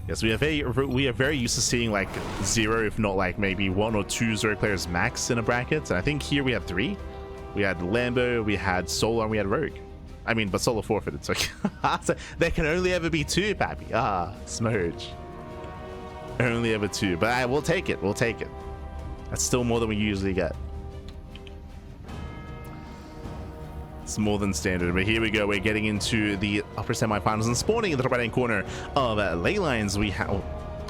Yes, we are very used to seeing like 0, if not like maybe 1 or 2 Zerg players max in a bracket. And I think here we had 3. We had Lambo, we had Solo, and we had Rogue. I mean, but Solo forfeited, so, so there can only ever be 2, Pappy. Ah, smurge. Only ever 2, but we'll take it. We'll take it. That's still more than we usually get. It's more than standard, but here we go. We're getting into the upper semifinals and spawning in the top right-hand corner of Ley Lines. We have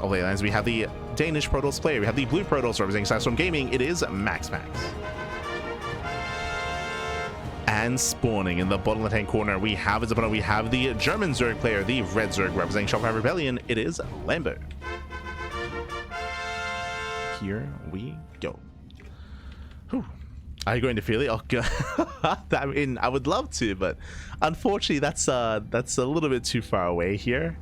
we have the Danish Protoss player. We have the blue Protoss representing Sidestorm Gaming. It is MaxPax. And spawning in the bottom left-hand corner, we have as opponent, we have the German Zerg player, the red Zerg representing Shopify Rebellion. It is Lambo. Here we go. Whew. Are you going to feel it? Oh god. I mean, I would love to, but unfortunately that's a little bit too far away here.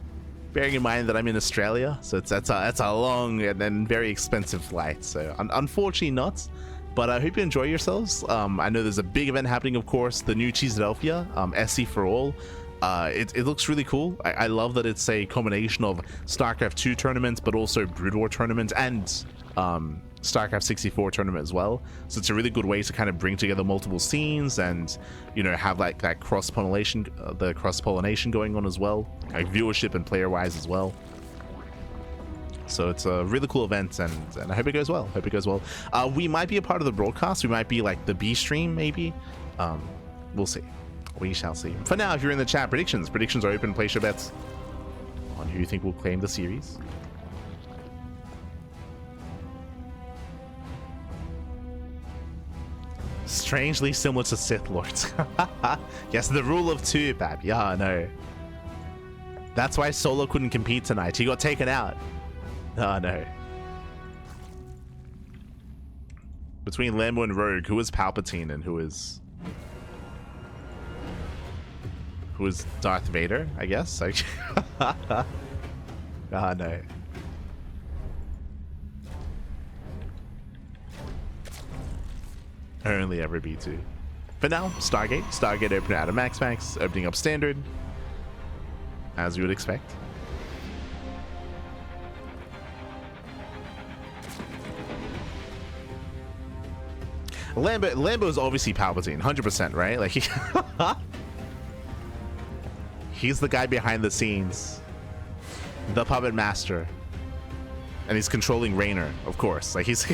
Bearing in mind that I'm in Australia, so that's a long and then very expensive flight. So unfortunately not. But I hope you enjoy yourselves. I know there's a big event happening, of course, the new Cheeseadelphia, SC for All. It looks really cool. I love that it's a combination of StarCraft 2 tournaments, but also Brood War tournaments and StarCraft 64 tournament as well. So it's a really good way to kind of bring together multiple scenes and, you know, have like that cross-pollination, going on as well, like viewership and player-wise as well. So it's a really cool event, and I hope it goes well. We might be a part of the broadcast. We might be like the B stream, maybe. We'll see. We shall see. For now, if you're in the chat, predictions are open. Place your bets on who you think will claim the series. Strangely similar to Sith Lords. Yes, the rule of 2, Bab. Yeah, no. That's why Solo couldn't compete tonight. He got taken out. Oh no. Between Lambo and Rogue, who is Palpatine and who is Darth Vader, I guess? Ah no. Only ever B2. For now, Stargate opener out of MaxPax, opening up standard, as you would expect. Lambo is obviously Palpatine, 100%, right? Like he's the guy behind the scenes, the puppet master, and he's controlling Raynor, of course. Like he's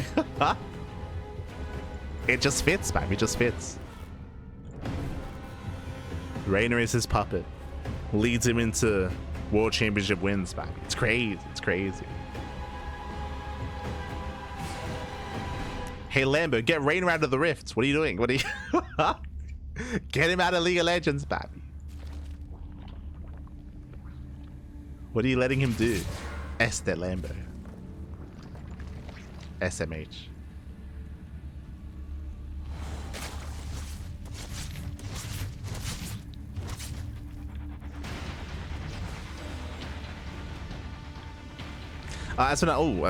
it just fits, man. It just fits. Raynor is his puppet, leads him into World Championship wins, man. It's crazy. It's crazy. Hey Lambo, get Raynor out of the rifts. What are you doing? What are you get him out of League of Legends, baby. What are you letting him do? Este Lambo. SMH.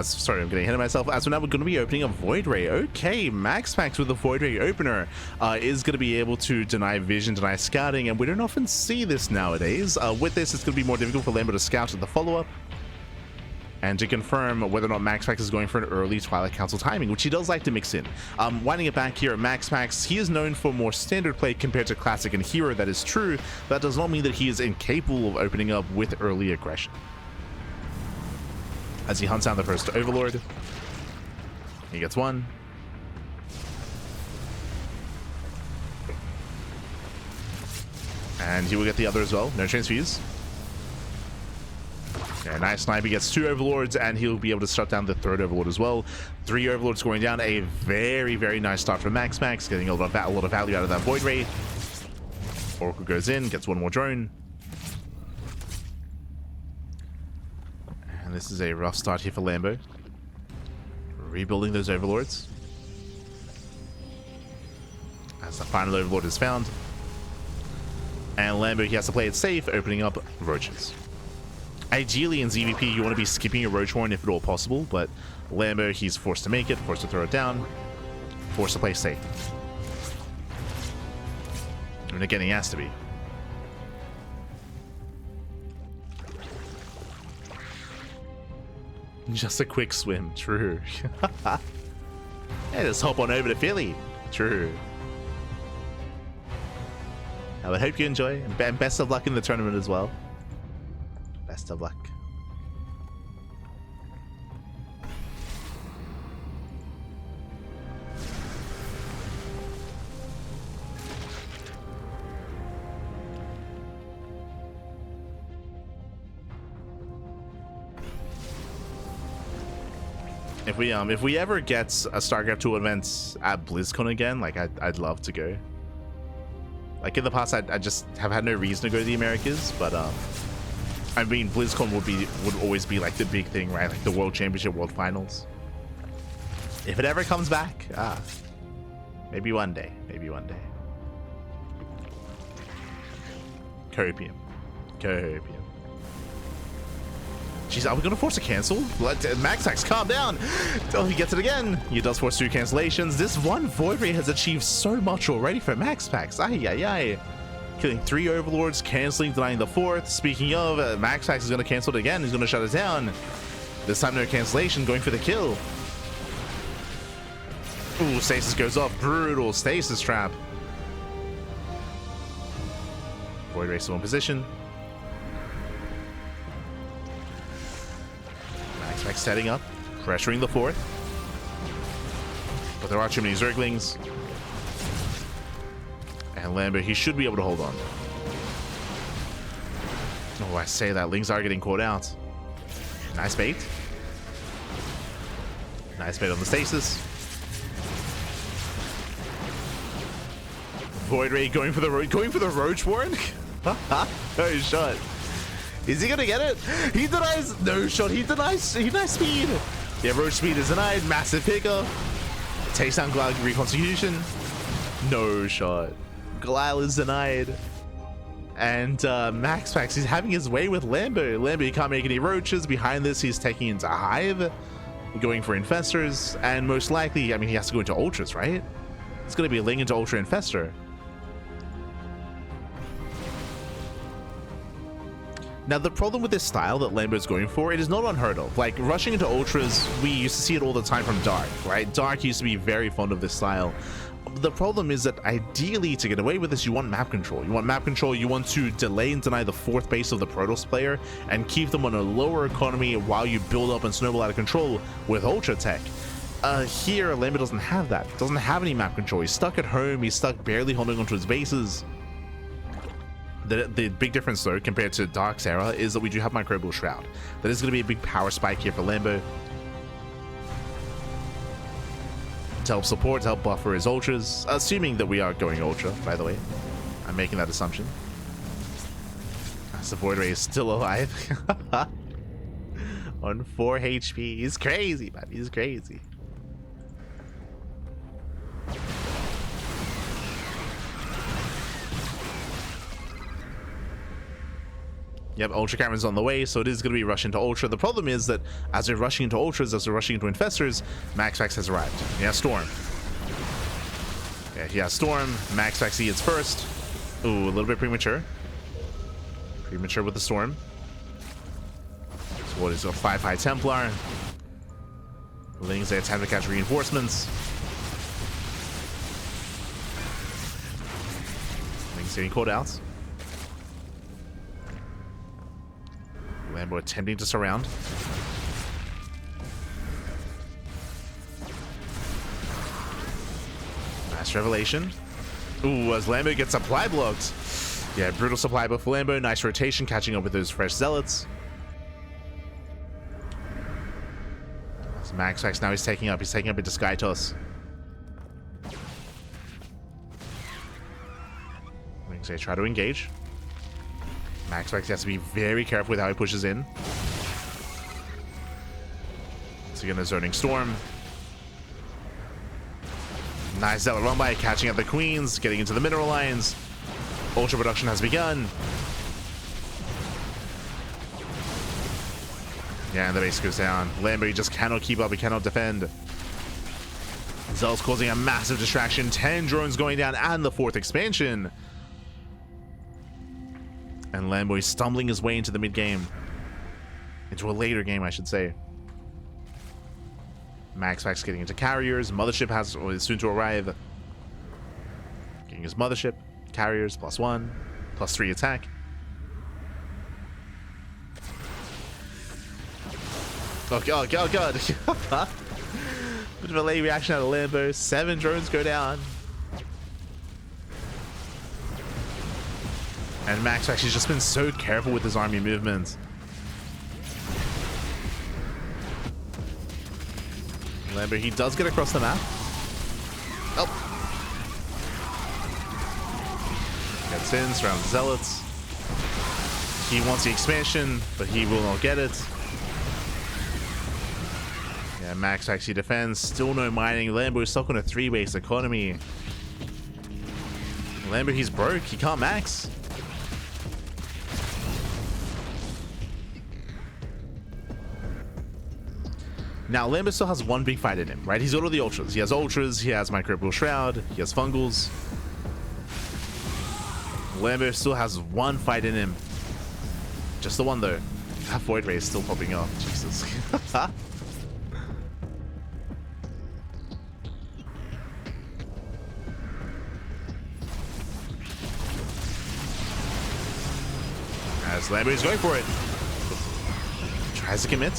Sorry, I'm getting ahead of myself. As for now, we're going to be opening a Void Ray. Okay, MaxPax with the Void Ray opener is going to be able to deny vision, deny scouting, and we don't often see this nowadays. With this, it's going to be more difficult for Lambo to scout at the follow-up. And to confirm whether or not MaxPax is going for an early Twilight Council timing, which he does like to mix in. Winding it back here at MaxPax, he is known for more standard play compared to Classic and Hero. That is true. That does not mean that he is incapable of opening up with early aggression. As he hunts down the first Overlord, he gets one. And he will get the other as well. No transfuse. Okay, nice snipe. He gets 2 Overlords, and he'll be able to shut down the 3rd Overlord as well. 3 Overlords going down. A very, very nice start from MaxPax, getting a lot of value out of that Void Ray. Oracle goes in, gets 1 more drone. And this is a rough start here for Lambo. Rebuilding those Overlords. As the final Overlord is found. And Lambo, he has to play it safe, opening up Roaches. Ideally in ZVP, you want to be skipping your Roach Horn if at all possible, but Lambo, he's forced to make it, forced to throw it down, forced to play safe. And again, he has to be. Just a quick swim. True. Yeah, just hop on over to Philly. True. I would hope you enjoy, and best of luck in the tournament as well. Best of luck. If we ever get a StarCraft 2 event at BlizzCon again, like I'd love to go. Like in the past, I just have had no reason to go to the Americas, but I mean BlizzCon would always be like the big thing, right? Like the World Championship, World Finals. If it ever comes back, maybe one day, maybe one day. Copium. Jeez, are we gonna force a cancel? Let MaxPax calm down. Oh, he gets it again. He does force 2 cancellations. This one Void Ray has achieved so much already for MaxPax. Ay. Killing 3 overlords, canceling, denying the 4th. Speaking of, MaxPax is gonna cancel it again. He's gonna shut it down. This time no cancellation, going for the kill. Ooh, stasis goes off. Brutal stasis trap. Void Ray still in position. MaxPax setting up, pressuring the 4th. But there are too many Zerglings. And Lambo, he should be able to hold on. Oh, I say that. Lings are getting caught out. Nice bait. Nice bait on the stasis. Void Ray going for the Roach Warren. No shot. Is he gonna get it? He denies. No shot. He denies speed. Yeah, Roach speed is denied. Massive pickup. Takes down Glyle reconstitution. No shot. Glyle is denied. And MaxPax, he's having his way with Lambo. Lambo, he can't make any roaches. Behind this, he's taking into Hive, going for Infestors, and most likely, I mean, he has to go into Ultras, right? It's gonna be a link into Ultra Infestor. Now, the problem with this style that Lambo's going for, it is not unheard of. Like, rushing into Ultras, we used to see it all the time from Dark, right? Dark used to be very fond of this style. The problem is that ideally, to get away with this, you want map control. You want map control, you want to delay and deny the 4th base of the Protoss player and keep them on a lower economy while you build up and snowball out of control with Ultra Tech. Here, Lambo doesn't have that. Doesn't have any map control. He's stuck at home, he's stuck barely holding onto his bases. The big difference, though, compared to Dark's era, is that we do have Microbial Shroud. That is going to be a big power spike here for Lambo. To help support, to help buffer his Ultras. Assuming that we are going Ultra, by the way. I'm making that assumption. The Void Ray is still alive. On 4 HP. He's crazy, man. He's crazy. Yep, Ultra Cameron's on the way, so it is going to be rush into Ultra. The problem is that as we're rushing into Ultras, as we're rushing into Infestors, MaxPax has arrived. He has Storm. Yeah, he has Storm. MaxPax, he hits first. Ooh, a little bit premature. Premature with the Storm. So what is a 5 High Templar? Lings, they have time to catch reinforcements. Lings getting caught out. Lambo attempting to surround. Nice revelation. Ooh, as Lambo gets supply blocked. Yeah, brutal supply buff for Lambo. Nice rotation, catching up with those fresh zealots. As MaxPax now he's taking up into Sky Toss. Wings, they try to engage. MaxPax has to be very careful with how he pushes in. So again, a zoning Storm. Nice zealot run by, catching up the Queens, getting into the mineral lines. Ultra production has begun. Yeah, and the base goes down. Lambo, he just cannot keep up, he cannot defend. Zell's causing a massive distraction. 10 drones going down, and the 4th expansion. And Lambo is stumbling his way into the mid game. Into a later game, I should say. MaxPax getting into carriers. Mothership is soon to arrive. Getting his mothership. Carriers, +1. +3 attack. Oh god, oh god. Bit of a late reaction out of Lambo. 7 drones go down. And MaxPax has just been so careful with his army movements. Lambo, he does get across the map. Oh. Gets in, surrounds the zealots. He wants the expansion, but he will not get it. Yeah, MaxPax he defends. Still no mining. Lambo is stuck on a 3-base economy. Lambo, he's broke. He can't max. Now, Lambo still has one big fight in him, right? He's got all the ultras. He has ultras, he has Microbial Shroud, he has fungals. Lambo still has one fight in him. Just the one, though. That Void Ray is still popping off. Jesus. As Lambo is going for it. Tries to commit.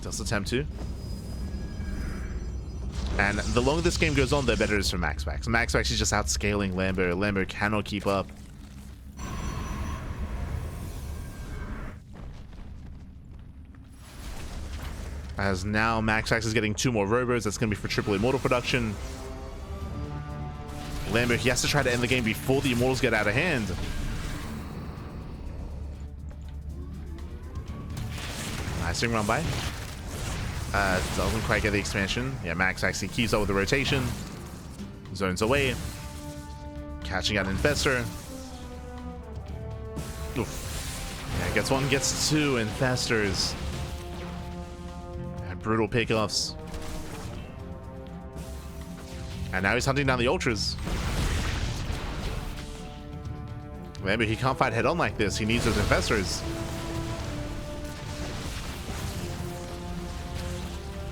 Does attempt to. And the longer this game goes on, the better it is for MaxPax. MaxPax is just outscaling Lambo. Lambo cannot keep up. As now MaxPax is getting 2 more robos. That's going to be for triple Immortal production. Lambo, he has to try to end the game before the Immortals get out of hand. Nice ring run by. Doesn't quite get the expansion. Yeah, MaxPax he keeps up with the rotation. Zones away. Catching out Infestor. Oof. Yeah, gets 1, gets 2 Infestors. And brutal pickoffs. And now he's hunting down the ultras. Maybe he can't fight head on like this. He needs those Infestors.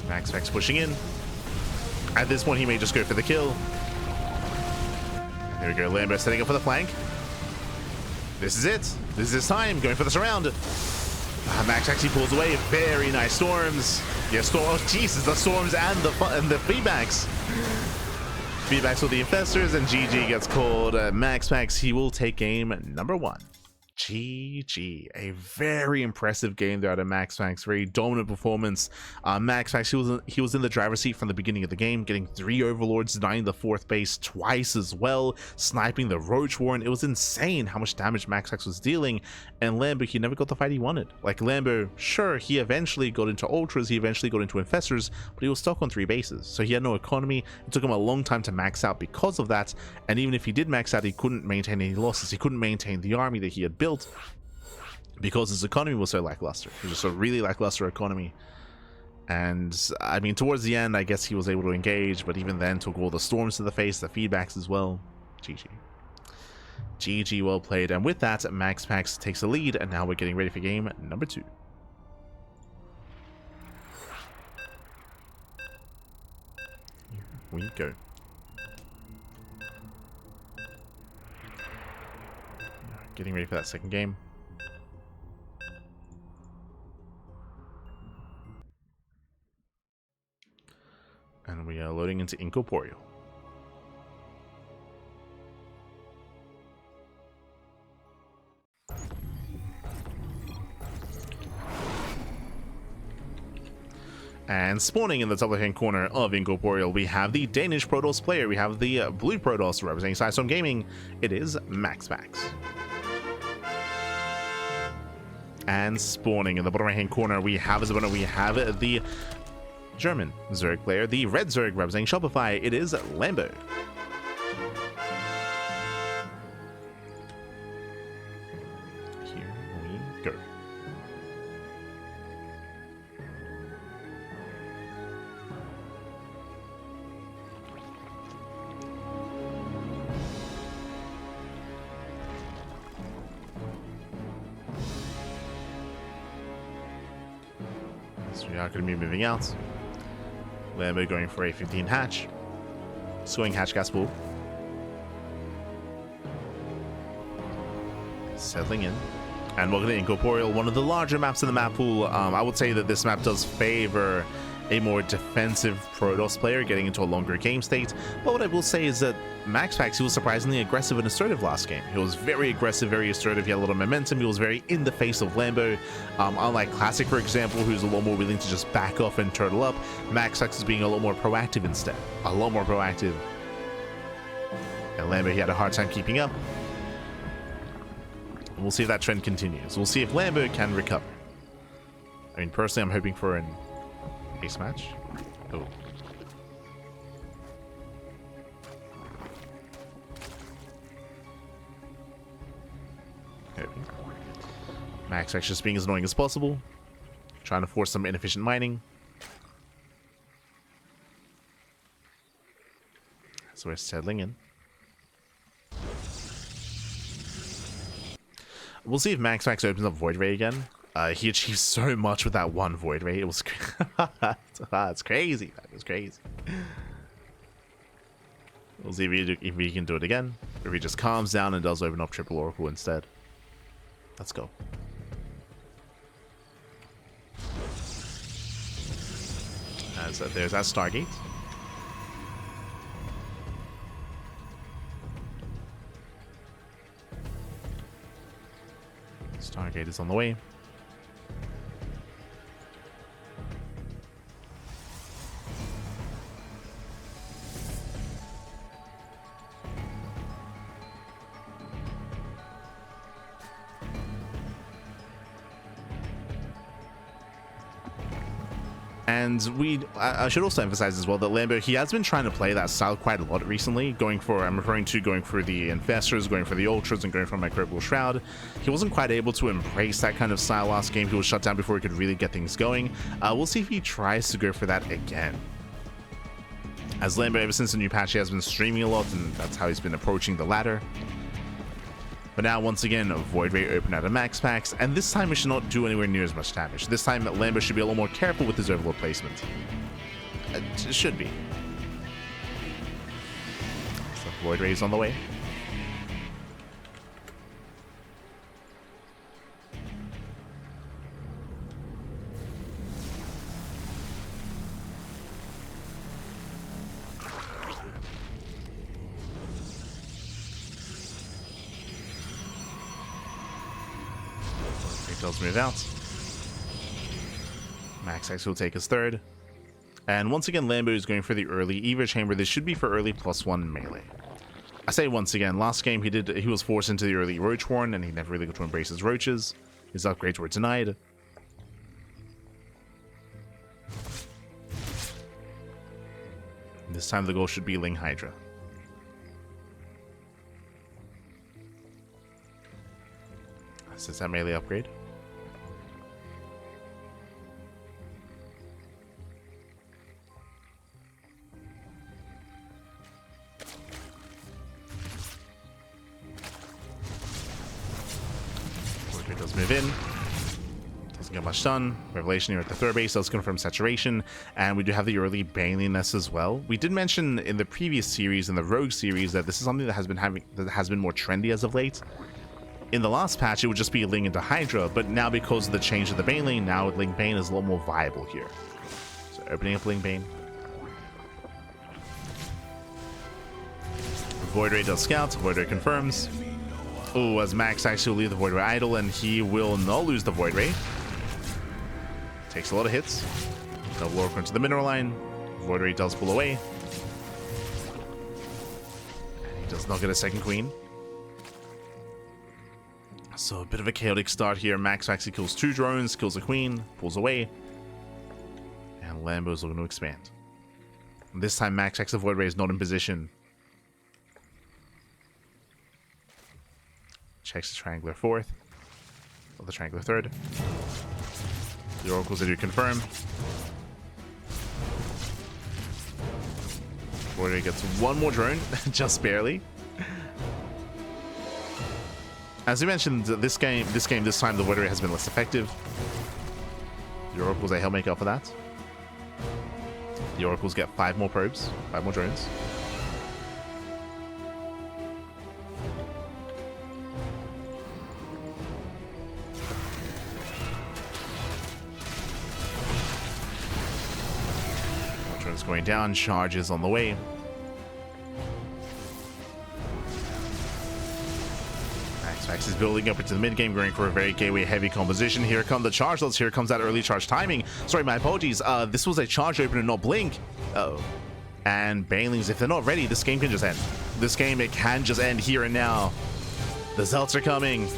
MaxPax pushing in. At this point, he may just go for the kill. There we go. Lambo setting up for the flank. This is it. This is his time. Going for the surround. MaxPax he pulls away. Very nice storms. Yes, oh Jesus, the storms and the feedbacks. Feedbacks with the Infestors, and GG gets called. MaxPax he will take game number 1. GG. A very impressive game there out of MaxPax. Very dominant performance. MaxPax, he was in the driver's seat from the beginning of the game, getting 3 overlords, denying the 4th base twice as well, sniping the Roach Warren. It was insane how much damage MaxPax was dealing, and Lambo, he never got the fight he wanted. Like, Lambo, sure, he eventually got into ultras, he eventually got into Infestors, but he was stuck on 3 bases, so he had no economy. It took him a long time to max out because of that, and even if he did max out, he couldn't maintain any losses. He couldn't maintain the army that he had built because his economy was so lackluster. It was just a really lackluster economy. And I mean, towards the end, I guess he was able to engage, but even then took all the storms to the face, the feedbacks as well. GG. GG, well played. And with that, MaxPax takes the lead, and now we're getting ready for game number 2. Here we go. Getting ready for that second game. And we are loading into Incorporeal. And spawning in the top left-hand corner of Incorporeal, we have the Danish Protoss player. We have the blue Protoss representing Sidestorm Gaming. It is MaxPax. And spawning in the bottom right-hand corner, we have as a winner, we have the German Zerg player, the red Zerg representing Shopify. It is Lambo. Here we go. So we are going to be moving out. Lambo going for a 15 hatch. Swing hatch gas pool. Settling in. And we're going to Incorporeal, one of the larger maps in the map pool. I would say that this map does favor a more defensive Protoss player getting into a longer game state. But what I will say is that MaxPax, he was surprisingly aggressive and assertive last game. He was very aggressive, very assertive. He had a lot of momentum. He was very in the face of Lambo. Unlike Classic, for example, who's a lot more willing to just back off and turtle up, MaxPax is being a lot more proactive instead. A lot more proactive. And Lambo, he had a hard time keeping up. And we'll see if that trend continues. We'll see if Lambo can recover. I mean, personally, I'm hoping for an ace match. Oh. MaxPax just being as annoying as possible. Trying to force some inefficient mining. So we're settling in. We'll see if MaxPax opens up Void Ray again. He achieved so much with that one Void Ray. It was it's crazy. That was crazy. We'll see if he can do it again. Or if he just calms down and does open up Triple Oracle instead. Let's go. As there's that Stargate. Stargate is on the way. And I should also emphasize as well that Lambo, he has been trying to play that style quite a lot recently, going for the Infestors, going for the Ultras, and going for Microbial Shroud. He wasn't quite able to embrace that kind of style last game. He was shut down before he could really get things going. We'll see if he tries to go for that again. As Lambo, ever since the new patch, he has been streaming a lot, and that's how he's been approaching the ladder. But now, once again, Void Ray open out of MaxPax, and this time it should not do anywhere near as much damage. This time, Lambo should be a little more careful with his overlord placement. It should be. So Void Ray is on the way. Does move out. MaxPax will take his third. And once again, Lambo is going for the early Evo Chamber. This should be for early +1 melee. I say once again, last game he was forced into the early Roach Horn, and he never really got to embrace his roaches. His upgrades were denied. This time the goal should be Ling Hydra. This is that melee upgrade. Does move in. Doesn't get much done. Revelation here at the third base does confirm saturation, and we do have the early Baneliness as well. We did mention in the previous series, in the Rogue series, that this is something that has been more trendy as of late. In the last patch, it would just be Ling into Hydra, but now because of the change of the Bane lane, now Ling Bane is a lot more viable here. So opening up Ling Bane. Void Ray does scout. Void Ray confirms. Oh, as Max actually will leave the Void Ray idle, and he will not lose the Void Ray. Takes a lot of hits. Double Oracle into the mineral line. Void Ray does pull away. And he does not get a second queen. So a bit of a chaotic start here. Max actually kills 2 drones, kills a queen, pulls away. And Lambo's looking to expand. And this time Max X Void Ray is not in position. Checks the triangular fourth. Or the triangular third. The oracles that do confirm. Void Ray gets 1 more drone, just barely. As we mentioned, this time the Void Ray has been less effective. The Oracles, they help make up for that. The Oracles get 5 more probes, 5 more drones. More drones going down, charges on the way. MaxPax is building up into the mid game, going for a very gateway heavy composition. Here come the charge lots. Here comes that early charge timing. Sorry, my apologies. This was a charge open and not blink. Uh-oh. And Banelings, if they're not ready, this game can just end. This game, it can just end here and now. The Zelts are coming.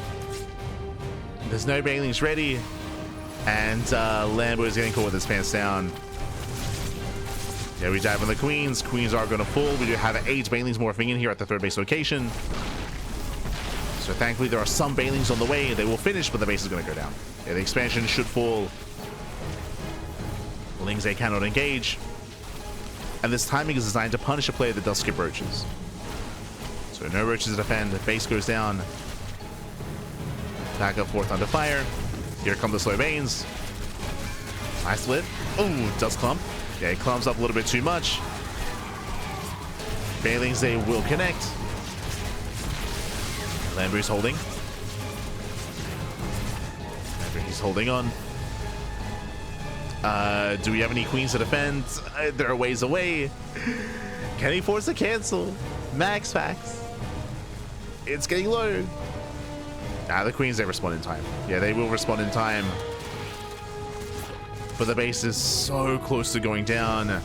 There's no Banelings ready. And Lambo is getting caught with his pants down. Yeah, we dive on the Queens. Queens are going to fall. We do have 8 Banelings morphing in here at the 3rd base location. So thankfully there are some Banelings on the way. They will finish, but the base is going to go down. Yeah, the expansion should fall. Lings, they cannot engage. And this timing is designed to punish a player that does skip roaches. So no roaches to defend. The base goes down. Back up 4th under fire. Here come the slow Banes. Nice lit. Oh, does clump. Yeah, he clumps up a little bit too much. Banelings, they will connect. Lambo's holding. He's holding on. Do we have any Queens to defend? They're ways away. Can he force a cancel? MaxPax. It's getting low. The Queens, they respond in time. Yeah, they will respond in time. But the base is so close to going down.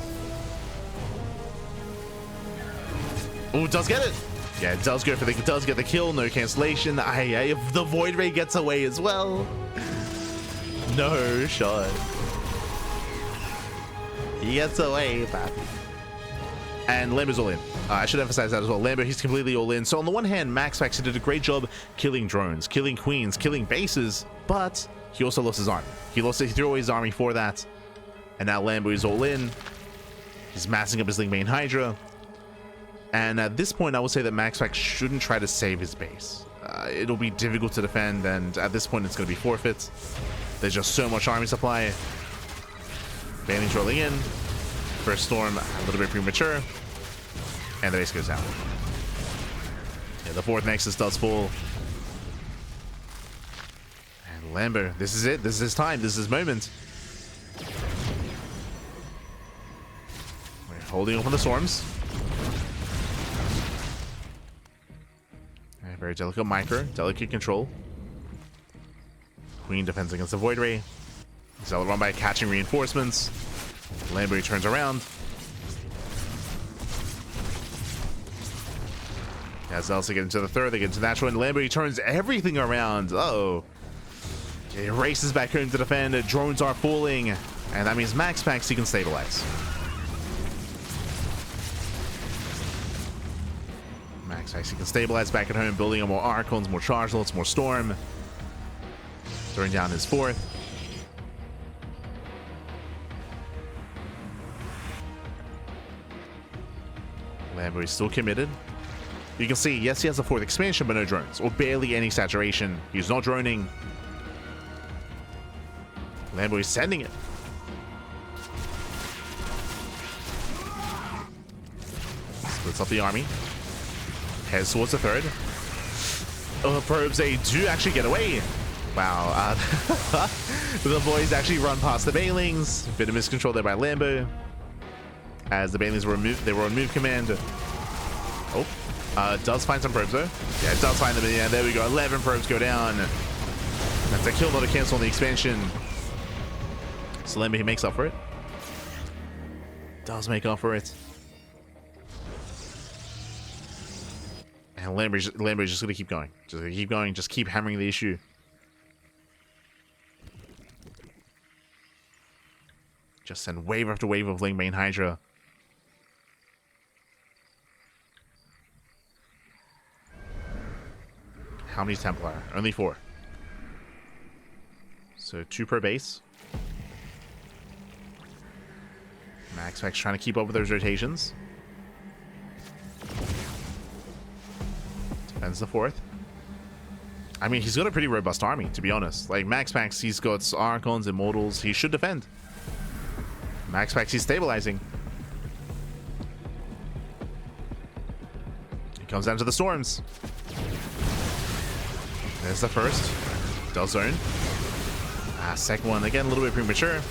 Oh, does get it. Yeah, it does go for does get the kill, no cancellation. The Void Ray gets away as well. No shot. He gets away, papi. And Lambo's all in. I should emphasize that as well. Lambo, he's completely all in. So on the one hand, MaxPax did a great job killing drones, killing Queens, killing bases, but he also lost his army. He threw away his army for that. And now Lambo is all in. He's massing up his Ling main Hydra. And at this point, I would say that MaxPax shouldn't try to save his base. It'll be difficult to defend, and at this point, it's going to be forfeit. There's just so much army supply. Banelings rolling in. First storm, a little bit premature. And the base goes down. Yeah, the 4th Nexus does fall. And Lambo, this is it. This is his time. This is his moment. We're holding up on the storms. Very delicate micro, delicate control. Queen defends against the Void Ray. Zealot run by catching reinforcements. Lambo turns around. As Zealots get into the 3rd, they get into the natural, and Lambo turns everything around. Uh-oh. He races back home to defend. Drones are falling, and that means MaxPax, he can stabilize. MaxPax, he can stabilize back at home, building on more Archons, more Charge Lots, more Storm. Throwing down his 4th. Lambo is still committed. You can see, yes, he has a 4th expansion, but no drones, or barely any saturation. He's not droning. Lambo is sending it. Splits up the army. Heads towards the 3rd. Oh, the probes, they do actually get away. Wow. The boys actually run past the Banelings. Bit of miscontrol there by Lambo. As the Banelings were moved, they were on move command. Oh, does find some probes though. Yeah, it does find them. Yeah, there we go. 11 probes go down. That's a kill, not a cancel on the expansion. So Lambo, he makes up for it. Does make up for it. And Lambo's just going to keep going. Just gonna keep going. Just keep hammering the issue. Just send wave after wave of Ling main Hydra. How many Templar? Only 4. So 2 per base. MaxPax trying to keep up with those rotations. Defends the 4th. I mean, he's got a pretty robust army, to be honest. Like, MaxPax, he's got Archons, Immortals. He should defend. MaxPax, he's stabilizing. He comes down to the Storms. There's the first. Does zone. Second one, again, a little bit premature.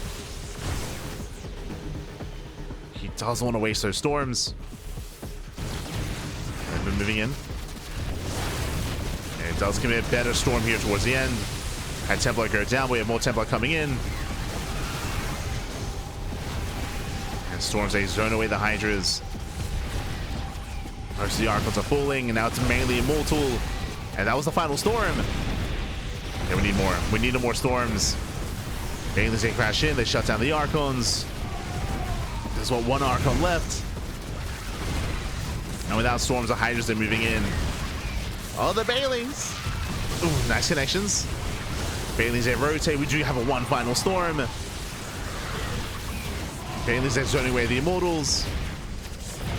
He doesn't want to waste those Storms. They've been moving in. It does commit a better Storm here towards the end. Had Templar go down, we have more Templar coming in. And Storms, they zone away the Hydras. Most of the Archons are falling, and now it's mainly Immortal. And that was the final Storm. Okay, we need more. We need more Storms. Banelings, they crash in, they shut down the Archons. There's what, one Archon left. And without Storms, the Hydras are moving in. Oh, the Banelings! Ooh, nice connections. Banelings, they rotate. We do have a one final Storm. Banelings, they're zoning away the Immortals.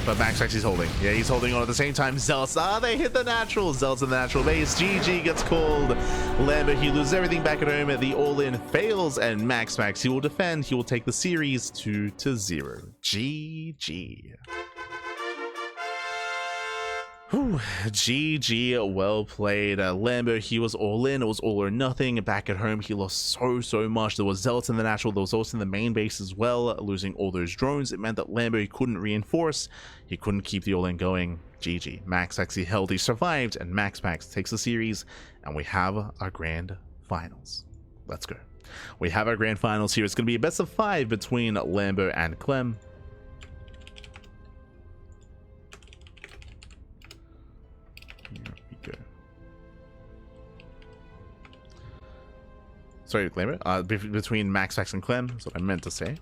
But MaxPax, he's holding. Yeah, he's holding on at the same time. Zealots, they hit the natural. Zealots in the natural base. GG gets called. Lambo, he loses everything back at home. The all-in fails. And MaxPax, he will defend. He will take the series 2-0. GG. Whew. GG, well played. Lambo, he was all in. It was all or nothing. Back at home, he lost so much. There was Zealots in the natural. There was also in the main base as well. Losing all those drones, it meant that Lambo, he couldn't reinforce. He couldn't keep the all in going. GG. MaxPax, he held, he survived, and MaxPax takes the series, and we have our grand finals. Let's go. We have our grand finals here. It's going to be a best of 5 between Lambo and Clem. Sorry, Lambo. Between MaxPax and Clem is what I meant to say.